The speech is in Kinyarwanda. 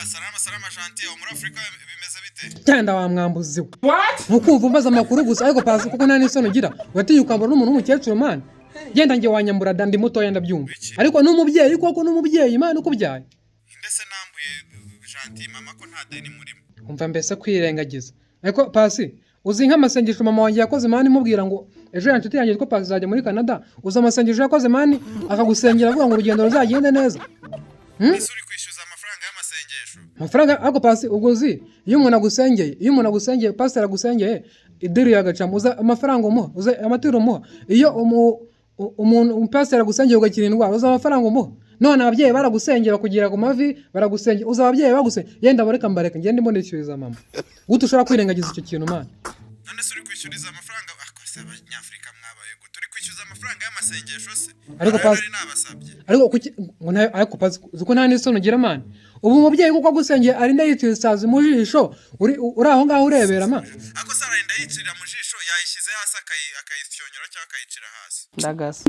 Salama salama Gentil, muri Afrika bimeze bite? Cyanda wa mwambuzi. What? Nukumva umbaza amakuru gusa ariko pasi kuko nta n'isoni ugira. Watiye ukambara n'umuntu w'umukecuru man. Genda nge wanyambura dandi muto yenda byumva. Ariko n'umubyeyi koko n'umubyeyi man ukubyaye. Ndese nambuye Gentil mama ko nta deni murimo. Umva mbese kwirengagiza. Ariko pasi uzi nk'amasengesho mama wanjye yakoze mani mubwira ngo ejo yanshuti yanjye ko pasi zajya muri Canada. Uza amasengesho yakoze mani akagusengera avuga ngo urugendo ruzagende neza. Ese uri kwishyuza amafaranga y'amasengesho? Amafaranga ako pasi uguzi iyo umuntu agusengeye pastor agusengeye idiri yagacamuza amafaranga umuha uza amatiro umuha iyo umuntu pastor agusengeye ugakira indwara uza amafaranga umuha none ababyeyi baragusengera kugira ku mavi baragusengera uza ababyeyi bagusengera yenda bareka mbareka ngende mbonekiriza mama gutu ushobora kwirengagiza icyo kintu man none se uri kwishyuriza amafaranga akose abanyafrika mwabaye gute uri kwishyuza amafaranga y'amasengesho se ariko pasi ariko kuki ariko pasi uko nta n'isoni ugira man ubu umubyeyi kuko agusengeye ari ndayitwisaza mu jisho uri aho ngaho urebera man ako sara ndayicira mu jisho yayishyize hasi akayisyonyora cyangwa akayicira hasi Ndagasa.